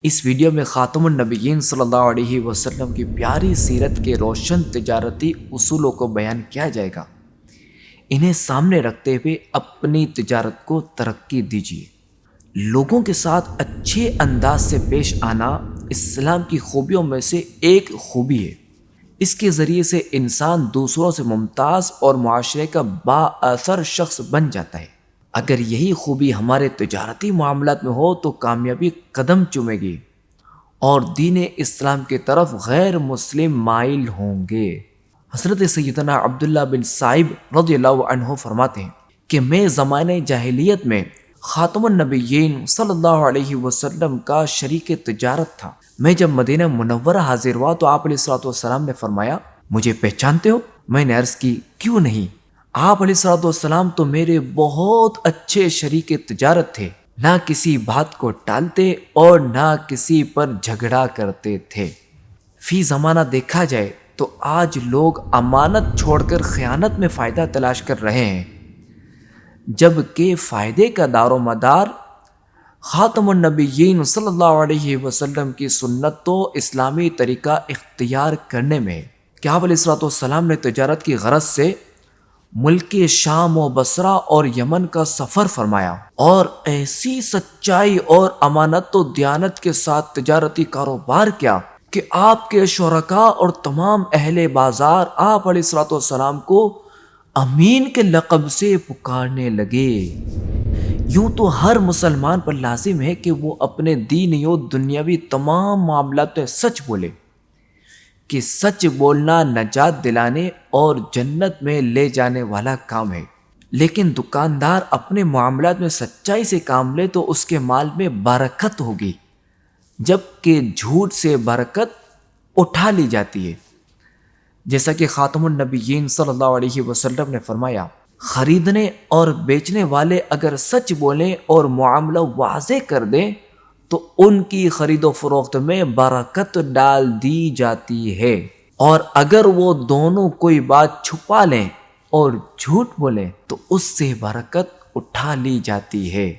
اس video میں خاتم النبیین صلی اللہ علیہ وسلم کی پیاری سیرت کے روشن تجارتی اصولوں کو بیان کیا جائے گا۔ انہیں سامنے رکھتے ہوئے اپنی تجارت کو ترقی دیجیے۔ لوگوں کے ساتھ اچھے انداز سے پیش آنا اسلام کی خوبیوں میں سے ایک خوبی ہے۔ اس کے ذریعے سے انسان دوسروں سے ممتاز اور معاشرے کا با اثر شخص بن جاتا ہے۔ اگر یہی خوبی ہمارے تجارتی معاملات میں ہو تو کامیابی قدم چومے گی اور دین اسلام کی طرف غیر مسلم مائل ہوں گے۔ حضرت سیدنا عبداللہ بن صائب رضی اللہ عنہ فرماتے ہیں کہ میں زمانے جاہلیت میں خاتم النبیین صلی اللہ علیہ وسلم کا شریک تجارت تھا۔ میں جب مدینہ منورہ حاضر ہوا تو آپ علیہ الصلوۃ والسلام نے فرمایا، مجھے پہچانتے ہو؟ میں نے عرض کی، کیوں نہیں؟ آپ علیہ الصلوۃ والسلام تو میرے بہت اچھے شریک تجارت تھے، نہ کسی بات کو ٹالتے اور نہ کسی پر جھگڑا کرتے تھے۔ فی زمانہ دیکھا جائے تو آج لوگ امانت چھوڑ کر خیانت میں فائدہ تلاش کر رہے ہیں، جبکہ فائدے کا دار و مدار خاتم النبیین صلی اللہ علیہ وسلم کی سنت و اسلامی طریقہ اختیار کرنے میں ہے کہ آپ علیہ الصلوۃ والسلام نے تجارت کی غرض سے ملک شام و بصرہ اور یمن کا سفر فرمایا اور ایسی سچائی اور امانت و دیانت کے ساتھ تجارتی کاروبار کیا کہ آپ کے شرکاء اور تمام اہل بازار آپ علیہ الصلوۃ والسلام کو امین کے لقب سے پکارنے لگے۔ یوں تو ہر مسلمان پر لازم ہے کہ وہ اپنے دینی و دنیاوی تمام معاملات میں سچ بولے، کہ سچ بولنا نجات دلانے اور جنت میں لے جانے والا کام ہے۔ لیکن دکاندار اپنے معاملات میں سچائی سے کام لے تو اس کے مال میں برکت ہوگی، جبکہ جھوٹ سے برکت اٹھا لی جاتی ہے۔ جیسا کہ خاتم النبیین صلی اللہ علیہ وسلم نے فرمایا، خریدنے اور بیچنے والے اگر سچ بولیں اور معاملہ واضح کر دیں تو ان کی خرید و فروخت میں برکت ڈال دی جاتی ہے، اور اگر وہ دونوں کوئی بات چھپا لیں اور جھوٹ بولیں تو اس سے برکت اٹھا لی جاتی ہے۔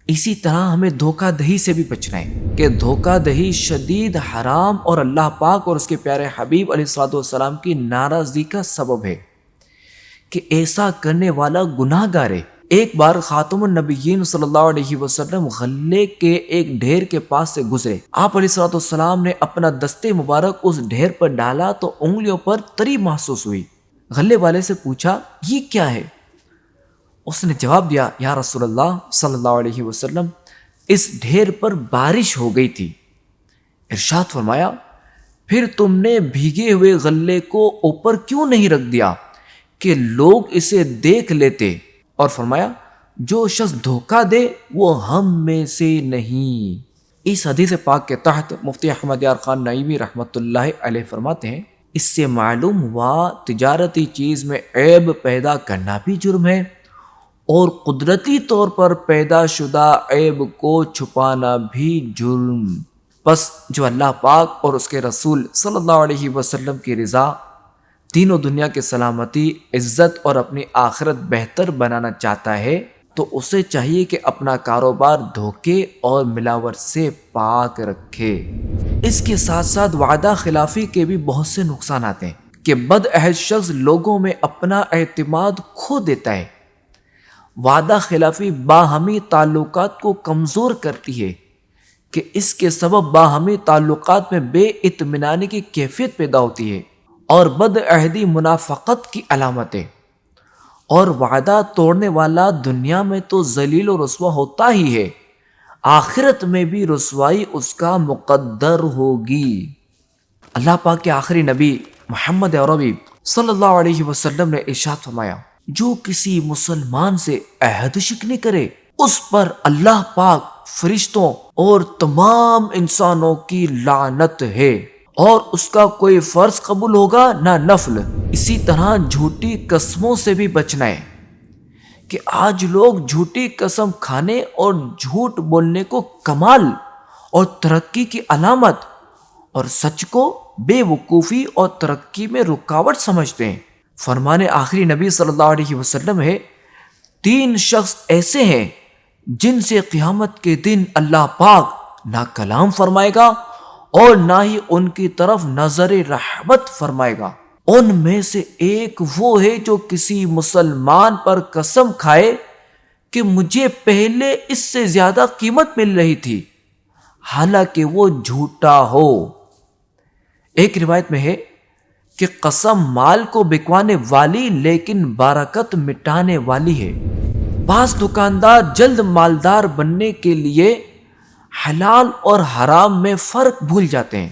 اسی طرح ہمیں دھوکہ دہی سے بھی بچنا ہے کہ دھوکہ دہی شدید حرام اور اللہ پاک اور اس کے پیارے حبیب علیہ الصلوۃ والسلام کی ناراضگی کا سبب ہے کہ ایسا کرنے والا گناہ گار ہے۔ ایک بار خاتم النبیین صلی اللہ علیہ وسلم غلے کے ایک ڈھیر کے پاس سے گزرے۔ آپ علیہ الصلوۃ والسلام نے اپنا دستے مبارک اس ڈھیر پر ڈالا تو انگلیوں پر تری محسوس ہوئی۔ غلے والے سے پوچھا، یہ کیا ہے؟ اس نے جواب دیا، یا رسول اللہ صلی اللہ علیہ وسلم، اس ڈھیر پر بارش ہو گئی تھی۔ ارشاد فرمایا، پھر تم نے بھیگے ہوئے غلے کو اوپر کیوں نہیں رکھ دیا کہ لوگ اسے دیکھ لیتے؟ اور فرمایا، جو شخص دھوکہ دے وہ ہم میں سے نہیں۔ اس حدیث پاک کے تحت مفتی احمد یار خان نعیمی رحمۃ اللہ علیہ فرماتے ہیں، اس سے معلوم ہوا تجارتی چیز میں عیب پیدا کرنا بھی جرم ہے اور قدرتی طور پر پیدا شدہ عیب کو چھپانا بھی جرم۔ بس جو اللہ پاک اور اس کے رسول صلی اللہ علیہ وسلم کی رضا، دین و دنیا کی سلامتی، عزت اور اپنی آخرت بہتر بنانا چاہتا ہے تو اسے چاہیے کہ اپنا کاروبار دھوکے اور ملاوٹ سے پاک رکھے۔ اس کے ساتھ ساتھ وعدہ خلافی کے بھی بہت سے نقصانات ہیں کہ بدعہد شخص لوگوں میں اپنا اعتماد کھو دیتا ہے۔ وعدہ خلافی باہمی تعلقات کو کمزور کرتی ہے کہ اس کے سبب باہمی تعلقات میں بے اطمینانی کی کیفیت پیدا ہوتی ہے اور بدعہدی منافقت کی علامت ہے، اور وعدہ توڑنے والا دنیا میں تو ذلیل و رسوا ہوتا ہی ہے، آخرت میں بھی رسوائی اس کا مقدر ہوگی۔ اللہ پاک کے آخری نبی محمد عربی صلی اللہ علیہ وسلم نے ارشاد فرمایا، جو کسی مسلمان سے عہد شکنی کرے اس پر اللہ پاک، فرشتوں اور تمام انسانوں کی لعنت ہے، اور اس کا کوئی فرض قبول ہوگا نہ نفل۔ اسی طرح جھوٹی قسموں سے بھی بچنا ہے کہ آج لوگ جھوٹی قسم کھانے اور جھوٹ بولنے کو کمال اور ترقی کی علامت اور سچ کو بے وقوفی اور ترقی میں رکاوٹ سمجھتے ہیں۔ فرمان آخری نبی صلی اللہ علیہ وسلم ہے، 3 شخص ایسے ہیں جن سے قیامت کے دن اللہ پاک نہ کلام فرمائے گا اور نہ ہی ان کی طرف نظر رحمت فرمائے گا۔ ان میں سے ایک وہ ہے جو کسی مسلمان پر قسم کھائے کہ مجھے پہلے اس سے زیادہ قیمت مل رہی تھی، حالانکہ وہ جھوٹا ہو۔ ایک روایت میں ہے کہ قسم مال کو بکوانے والی لیکن برکت مٹانے والی ہے۔ بعض دکاندار جلد مالدار بننے کے لیے حلال اور حرام میں فرق بھول جاتے ہیں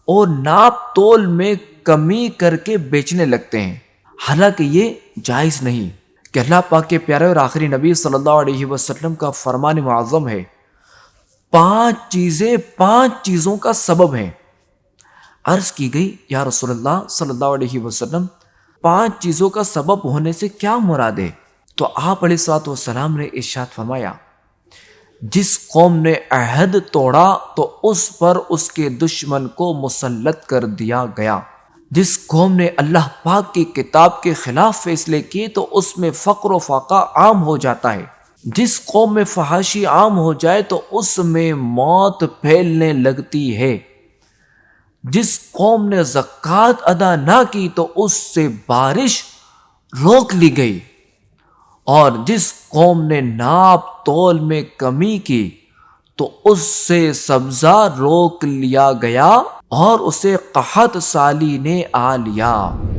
اور ناپ تول میں کمی کر کے بیچنے لگتے ہیں، حالانکہ یہ جائز نہیں۔ کہ اللہ پاک کے پیارے اور آخری نبی صلی اللہ علیہ وسلم کا فرمان معظم ہے، 5 چیزوں کا سبب ہیں۔ عرض کی گئی یا رسول اللہ صلی اللہ علیہ وسلم 5 چیزوں کا سبب ہونے سے کیا مراد ہے؟ تو آپ علیہ الصلوۃ والسلام نے ارشاد فرمایا، جس قوم نے عہد توڑا تو اس پر اس کے دشمن کو مسلط کر دیا گیا۔ جس قوم نے اللہ پاک کی کتاب کے خلاف فیصلے کیے تو اس میں فقر و فاقہ عام ہو جاتا ہے۔ جس قوم میں فحاشی عام ہو جائے تو اس میں موت پھیلنے لگتی ہے۔ جس قوم نے زکوٰۃ ادا نہ کی تو اس سے بارش روک لی گئی، اور جس قوم نے ناپ تول میں کمی کی تو اس سے سبزہ روک لیا گیا اور اسے قحط سالی نے آ لیا۔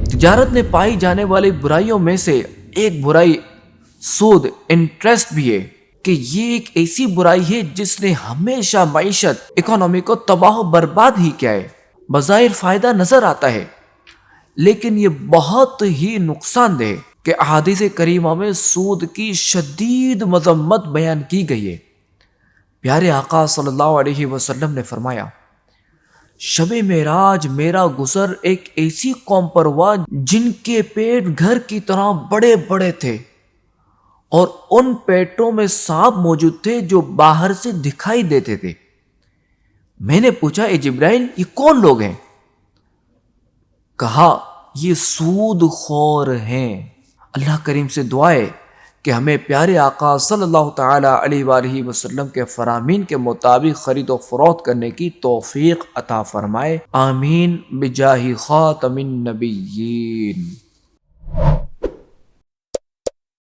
تجارت میں پائی جانے والی برائیوں میں سے ایک برائی سود، انٹرسٹ بھی ہے، کہ یہ ایک ایسی برائی ہے جس نے ہمیشہ معیشت، اکانومی کو تباہ و برباد ہی کیا ہے۔ بظاہر فائدہ نظر آتا ہے لیکن یہ بہت ہی نقصان دہ، کہ احادیث کریمہ میں سود کی شدید مذمت بیان کی گئی ہے۔ پیارے آقا صلی اللہ علیہ وسلم نے فرمایا، شب معراج میرا گزر ایک ایسی قوم پر ہوا جن کے پیٹ گھر کی طرح بڑے بڑے تھے اور ان پیٹوں میں سانپ موجود تھے جو باہر سے دکھائی دیتے تھے۔ میں نے پوچھا، اے جبرائیل، یہ کون لوگ ہیں؟ کہا، یہ سود خور ہیں۔ اللہ کریم سے دعا ہے کہ ہمیں پیارے آقا صلی اللہ تعالی علیہ وآلہ وسلم کے فرامین کے مطابق خرید و فروخت کرنے کی توفیق عطا فرمائے، آمین بجاہ خاتم النبیین۔